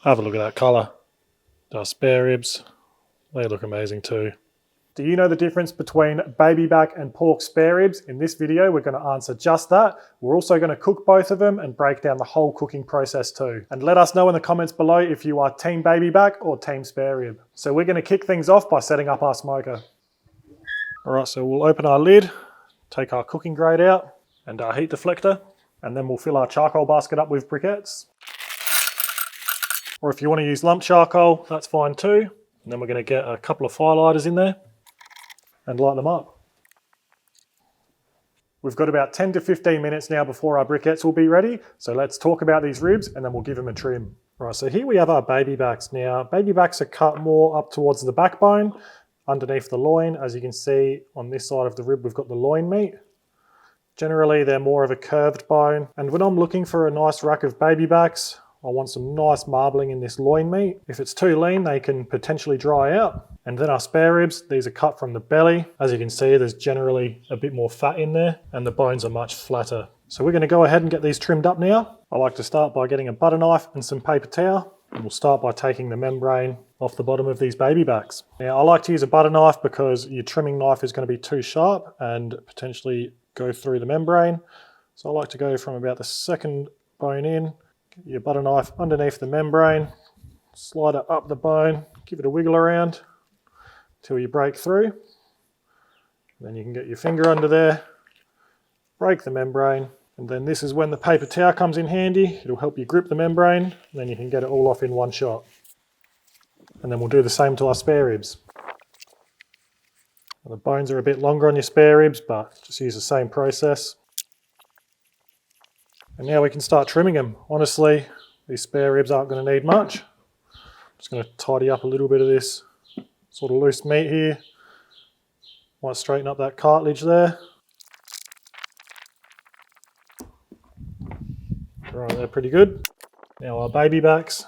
Have a look at that colour. Our spare ribs, they look amazing too. Do you know the difference between baby back and pork spare ribs? In this video, we're going to answer just that. We're also going to cook both of them and break down the whole cooking process too. And let us know in the comments below if you are team baby back or team spare rib. So we're going to kick things off by setting up our smoker. All right, so we'll open our lid, take our cooking grate out and our heat deflector, and then we'll fill our charcoal basket up with briquettes. Or if you want to use lump charcoal, that's fine too. And then we're going to get a couple of firelighters in there and light them up. We've got about 10 to 15 minutes now before our briquettes will be ready. So let's talk about these ribs and then we'll give them a trim. Right, so here we have our baby backs. Now, baby backs are cut more up towards the backbone, underneath the loin. As you can see on this side of the rib, we've got the loin meat. Generally, they're more of a curved bone. And when I'm looking for a nice rack of baby backs, I want some nice marbling in this loin meat. If it's too lean, they can potentially dry out. And then our spare ribs, these are cut from the belly. As you can see, there's generally a bit more fat in there and the bones are much flatter. So we're going to go ahead and get these trimmed up now. I like to start by getting a butter knife and some paper towel. And we'll start by taking the membrane off the bottom of these baby backs. Now, I like to use a butter knife because your trimming knife is going to be too sharp and potentially go through the membrane. So I like to go from about the second bone in. Get your butter knife underneath the membrane, slide it up the bone, give it a wiggle around until you break through. Then you can get your finger under there, break the membrane, and then this is when the paper towel comes in handy. It'll help you grip the membrane, and then you can get it all off in one shot. And then we'll do the same to our spare ribs. The bones are a bit longer on your spare ribs, but just use the same process. And now we can start trimming them. Honestly, these spare ribs aren't going to need much. I'm just going to tidy up a little bit of this sort of loose meat here. Might straighten up that cartilage there. Right, they're pretty good. Now our baby backs.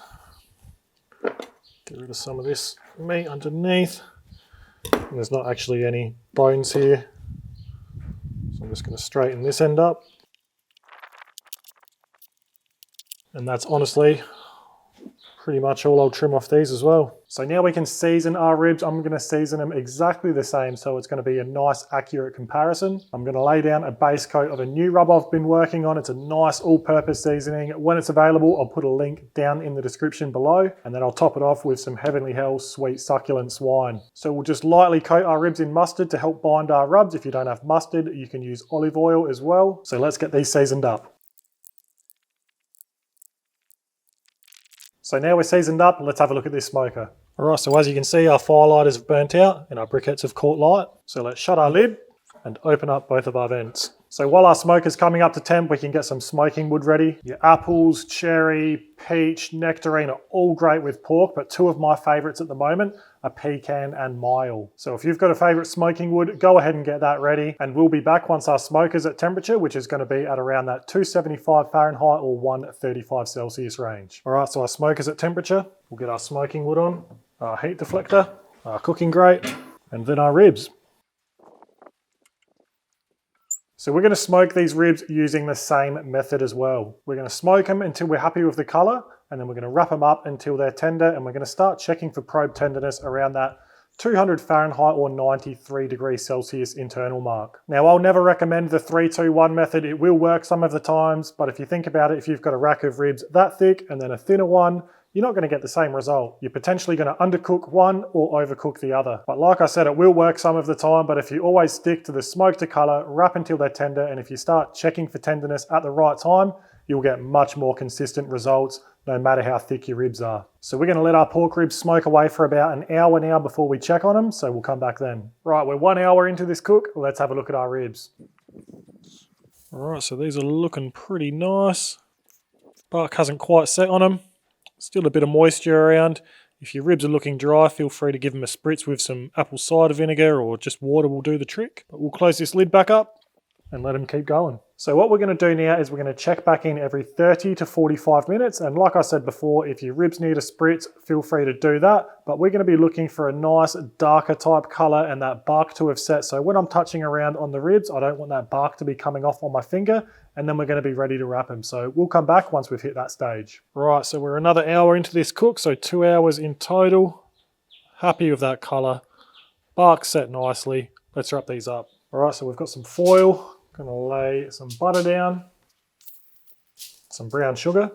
Get rid of some of this meat underneath. And there's not actually any bones here. So I'm just going to straighten this end up. And that's honestly pretty much all I'll trim off these as well. So now we can season our ribs. I'm going to season them exactly the same, so it's going to be a nice accurate comparison. I'm going to lay down a base coat of a new rub I've been working on. It's a nice all-purpose seasoning. When it's available, I'll put a link down in the description below, and then I'll top it off with some Heavenly Hell sweet succulent swine. So we'll just lightly coat our ribs in mustard to help bind our rubs. If you don't have mustard, you can use olive oil as well. So let's get these seasoned up. So now we're seasoned up, let's have a look at this smoker. All right, so as you can see, our firelighters have burnt out and our briquettes have caught light. So let's shut our lid and open up both of our vents. So while our smoker's coming up to temp, we can get some smoking wood ready. Your apples, cherry, peach, nectarine are all great with pork, but two of my favorites at the moment are pecan and myall. So if you've got a favorite smoking wood, go ahead and get that ready. And we'll be back once our smoker's at temperature, which is going to be at around that 275 Fahrenheit or 135 Celsius range. All right, so our smoker's at temperature. We'll get our smoking wood on, our heat deflector, our cooking grate, and then our ribs. So we're going to smoke these ribs using the same method as well. We're going to smoke them until we're happy with the color, and then we're going to wrap them up until they're tender, and we're going to start checking for probe tenderness around that 200 Fahrenheit or 93 degrees Celsius internal mark. Now, I'll never recommend the 3-2-1 method. It will work some of the times, but if you think about it, if you've got a rack of ribs that thick and then a thinner one, you're not going to get the same result. You're potentially going to undercook one or overcook the other. But like I said, it will work some of the time, but if you always stick to the smoke to color, wrap until they're tender, and if you start checking for tenderness at the right time, you'll get much more consistent results, no matter how thick your ribs are. So we're going to let our pork ribs smoke away for about an hour now before we check on them, so we'll come back then. Right, we're 1 hour into this cook. Let's have a look at our ribs. All right, so these are looking pretty nice. Bark hasn't quite set on them. Still a bit of moisture around. If your ribs are looking dry, feel free to give them a spritz with some apple cider vinegar or just water will do the trick. But we'll close this lid back up and let them keep going. So what we're going to do now is we're going to check back in every 30 to 45 minutes. And like I said before, if your ribs need a spritz, feel free to do that. But we're going to be looking for a nice darker type color and that bark to have set. So when I'm touching around on the ribs, I don't want that bark to be coming off on my finger. And then we're going to be ready to wrap them. So we'll come back once we've hit that stage. Right, so we're another hour into this cook. So 2 hours in total. Happy with that color. Bark set nicely. Let's wrap these up. All right, so we've got some foil. Gonna lay some butter down, some brown sugar,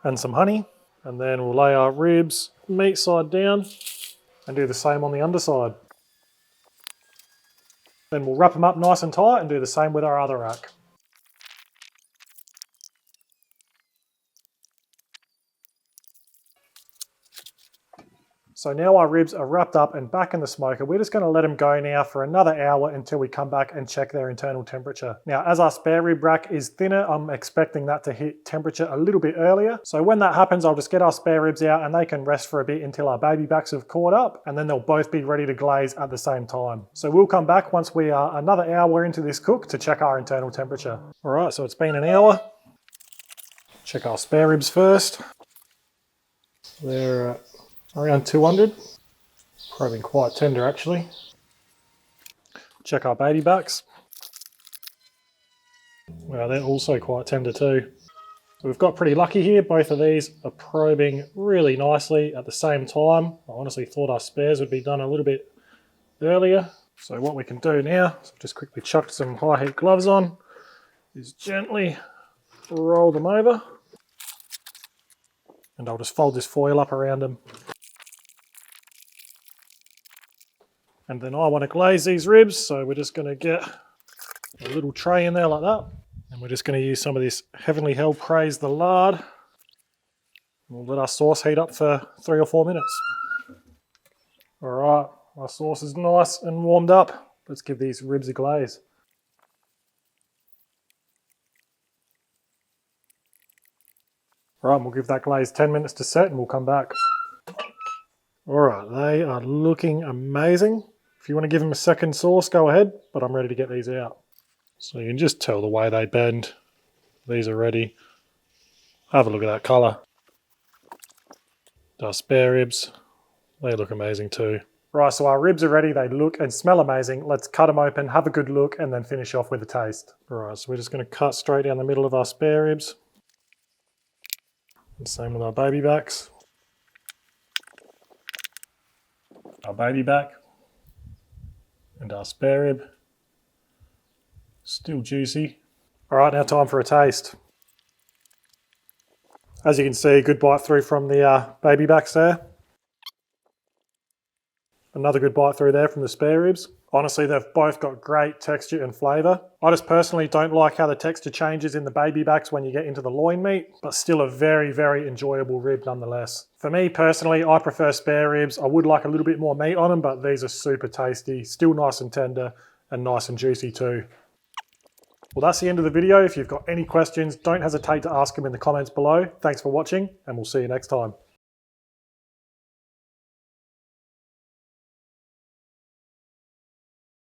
and some honey. And then we'll lay our ribs meat side down and do the same on the underside. Then we'll wrap them up nice and tight and do the same with our other rack. So now our ribs are wrapped up and back in the smoker. We're just going to let them go now for another hour until we come back and check their internal temperature. Now, as our spare rib rack is thinner, I'm expecting that to hit temperature a little bit earlier. So when that happens, I'll just get our spare ribs out and they can rest for a bit until our baby backs have caught up, and then they'll both be ready to glaze at the same time. So we'll come back once we are another hour into this cook to check our internal temperature. All right, so it's been an hour. Check our spare ribs first. They're around 200, probably quite tender actually. Check our baby backs. Well, they're also quite tender too. So we've got pretty lucky here. Both of these are probing really nicely at the same time. I honestly thought our spares would be done a little bit earlier. So what we can do now, so just quickly chuck some high heat gloves on, is gently roll them over. And I'll just fold this foil up around them. And then I want to glaze these ribs, so we're just going to get a little tray in there like that. And we're just going to use some of this Heavenly Hell Praise the lard. We'll let our sauce heat up for 3 or 4 minutes. All right, our sauce is nice and warmed up. Let's give these ribs a glaze. All right, we'll give that glaze 10 minutes to set and we'll come back. All right, they are looking amazing. If you want to give them a second sauce, go ahead, but I'm ready to get these out. So you can just tell the way they bend. These are ready. Have a look at that colour. Our spare ribs, they look amazing too. Right, so our ribs are ready. They look and smell amazing. Let's cut them open, have a good look, and then finish off with a taste. All right, so we're just going to cut straight down the middle of our spare ribs. And same with our baby backs. Our baby back and our spare rib, still juicy. All right, now time for a taste. As you can see, good bite through from the baby backs there. Another good bite through there from the spare ribs. Honestly, they've both got great texture and flavour. I just personally don't like how the texture changes in the baby backs when you get into the loin meat, but still a very, very enjoyable rib nonetheless. For me personally, I prefer spare ribs. I would like a little bit more meat on them, but these are super tasty, still nice and tender, and nice and juicy too. Well, that's the end of the video. If you've got any questions, don't hesitate to ask them in the comments below. Thanks for watching, and we'll see you next time.